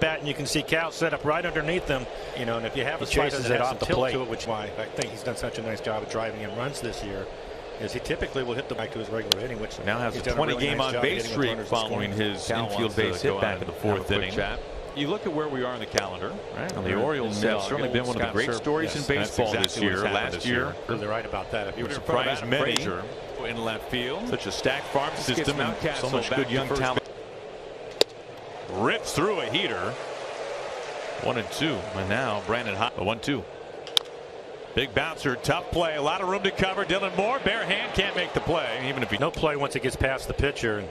at-bat, and you can see Cal set up right underneath them. You know, and if you have a slider that has some tilt to it, which why I think he's done such a nice job of driving in runs this year, is he typically will hit the back to his regular hitting, which now has a 20-game on-base streak following his infield base hit back in the fourth inning. You look at where we are in the calendar. Right? And the Orioles have certainly been one of the great stories in baseball this year. Last year, they're right about that. If you would surprise many in left field. Such a stacked farm system and so much good young talent. Rips through a heater. 1-2, and now Brandon Hot. 1-2. Big bouncer, tough play, a lot of room to cover. Dylan Moore, bare hand, can't make the play. Even if he no play once it gets past the pitcher, and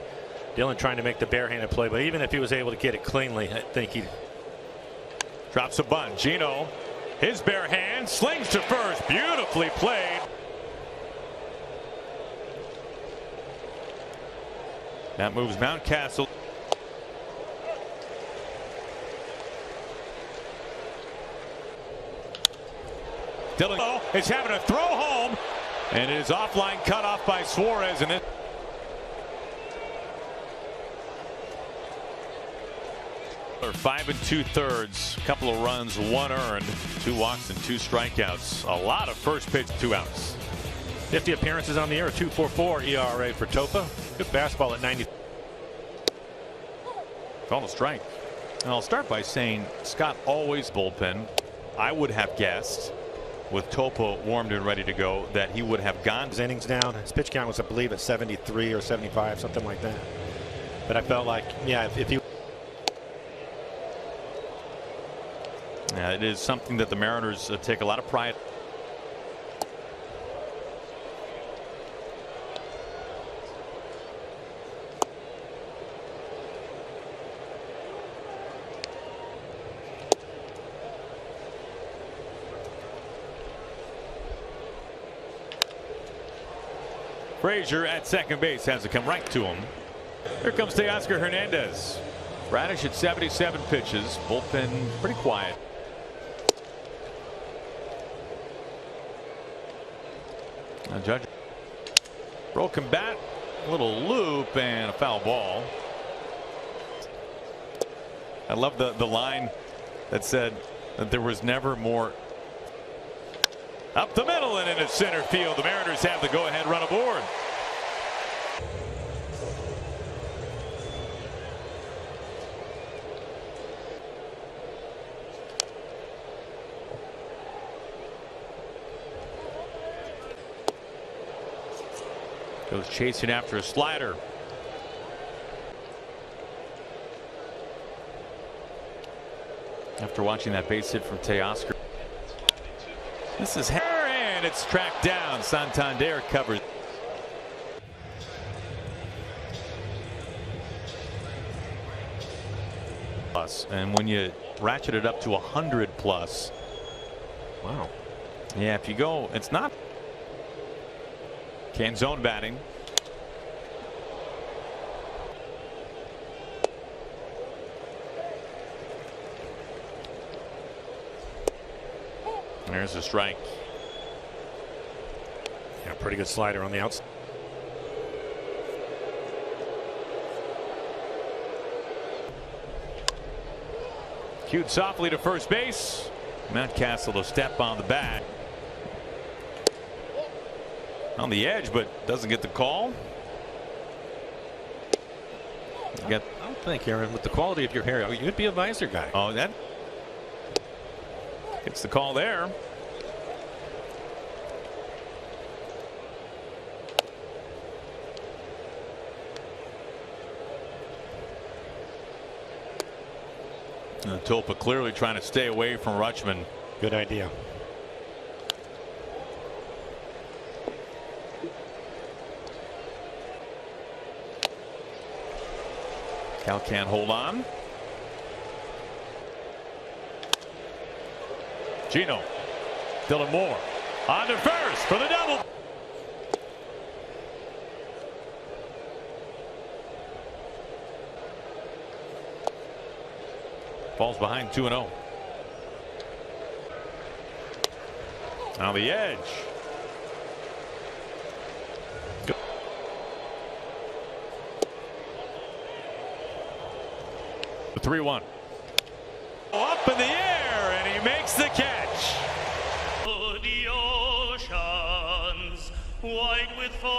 Dylan trying to make the barehanded play, but even if he was able to get it cleanly, I think he drops a bunt. Gino, his bare hand, slings to first, beautifully played. That moves Mountcastle. Dylan is having a throw home, and it is offline cut off by Suarez, and it. 5 2/3, couple of runs, 1 earned, 2 walks and 2 strikeouts. A lot of first pitch, 2 outs. 50 appearances on the year, 2.44 ERA for Topa. Good fastball at 90. Call a strike. And I'll start by saying Scott always bullpen. I would have guessed, with Topa warmed and ready to go, that he would have gone. His innings down. His pitch count was, I believe, at 73 or 75, something like that. But I felt like, yeah, if he. Yeah, it is something that the Mariners take a lot of pride. Frazier at second base has to come right to him. Here comes Teoscar Hernandez. Radish at 77 pitches. Bullpen pretty quiet. Now Judge. Broken bat. A little loop and a foul ball. I love the line that said that there was never more. Up the middle and into center field. The Mariners have the go-ahead run aboard. Goes chasing after a slider. After watching that base hit from Teoscar. This is and it's tracked down. Santander covers. And when you ratchet it up to 100 plus. Wow. Yeah, if you go, it's not. Canzone batting. There's a strike. Yeah, pretty good slider on the outside. Cued softly to first base. Mountcastle to step on the bat. On the edge, but doesn't get the call. I don't think, Aaron, with the quality of your hair, you'd be a visor guy. Oh, that gets the call there. Topa clearly trying to stay away from Rutschman. Good idea. Cal can't hold on. Gino. Dylan Moore on to first for the double. Falls behind 2-0. On the edge. 3-1. Up in the air, and he makes the catch. The oceans white with foam.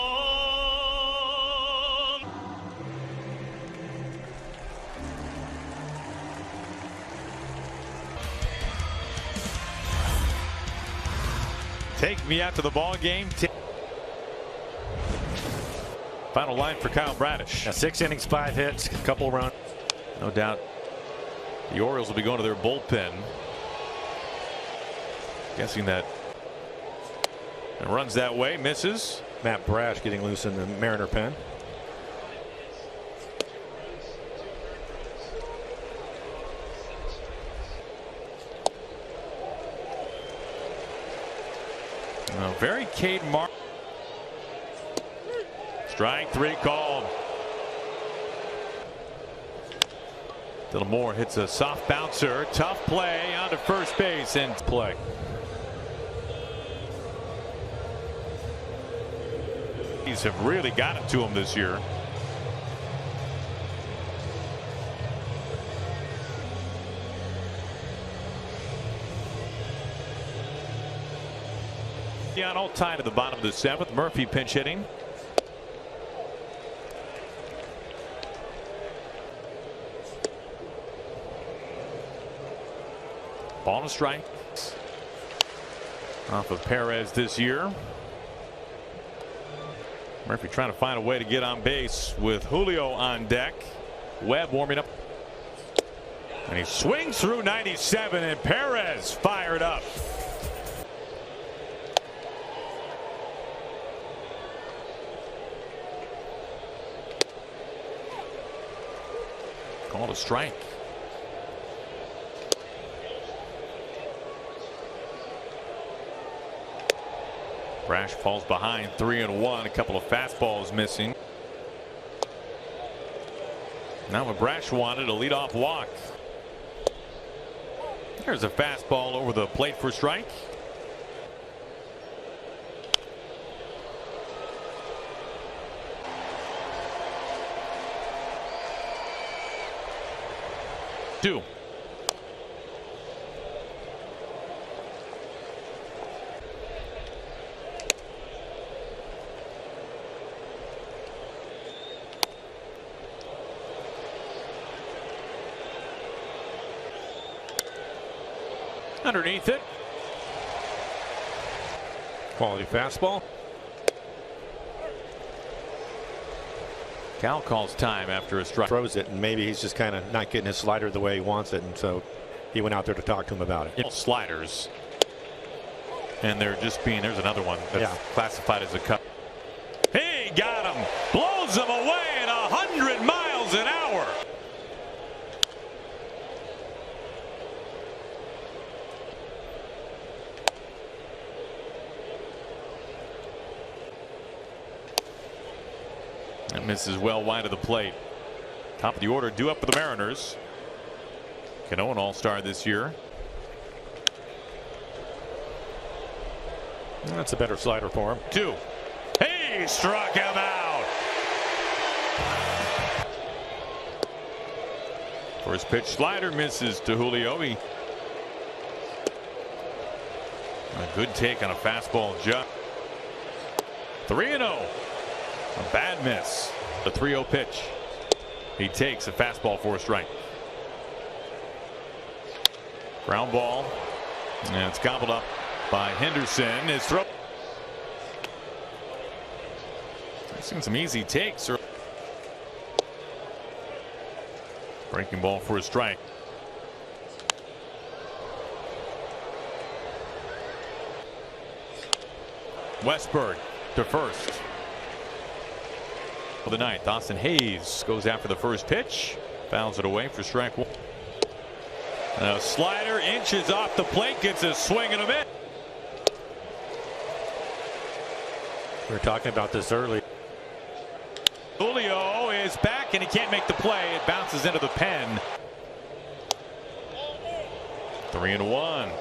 Take me out to the ball game. Final line for Kyle Bradish. Now 6 innings, 5 hits, a couple runs. No doubt the Orioles will be going to their bullpen. Guessing that it runs that way, misses. Matt Brash getting loose in the Mariner pen. Very Cade Mark. Strike 3 called. Moore hits a soft bouncer. Tough play onto first base and play. These have really got it to him this year. All tied at the bottom of the 7th. Murphy pinch hitting. Ball and strike off of Perez this year. Murphy trying to find a way to get on base with Julio on deck. Webb warming up. And he swings through 97, and Perez fired up. Called a strike. Brash falls behind 3-1. A couple of fastballs missing. Now what Brash wanted, a leadoff walk. There's a fastball over the plate for strike. Two. Underneath it. Quality fastball. Cal calls time after a strike. Throws it, and maybe he's just kind of not getting his slider the way he wants it, and so he went out there to talk to him about it. Sliders. And they're just being, there's another one that's classified as a cut. He got him. Blows him away at 100 miles an hour. That misses well wide of the plate. Top of the order due up for the Mariners. Cano, an all-star this year. That's a better slider for him. 2. He struck him out. First pitch slider misses to Julio. A good take on a fastball jump. 3-0. A bad miss. The 3-0 pitch. He takes a fastball for a strike. Ground ball. And it's gobbled up by Henderson. His throw. I've seen some easy takes. Breaking ball for a strike. Westberg to first. For the 9th, Austin Hayes goes after the first pitch. Fouls it away for strike 1. A slider inches off the plate, gets a swing and a miss. We were talking about this early. Julio is back and he can't make the play. It bounces into the pen. 3-1.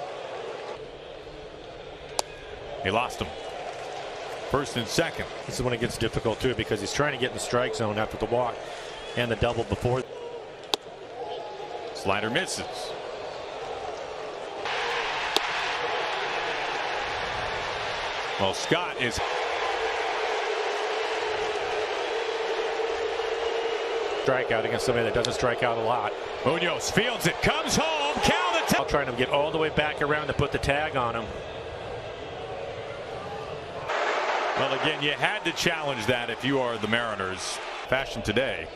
He lost him. First and second. This is when it gets difficult too, because he's trying to get in the strike zone after the walk and the double before. Slider misses. Well, Scott is. Strikeout against somebody that doesn't strike out a lot. Munoz fields it, comes home, count it. I'll try to get all the way back around to put the tag on him. Well, again, you had to challenge that if you are the Mariners. Fashion today.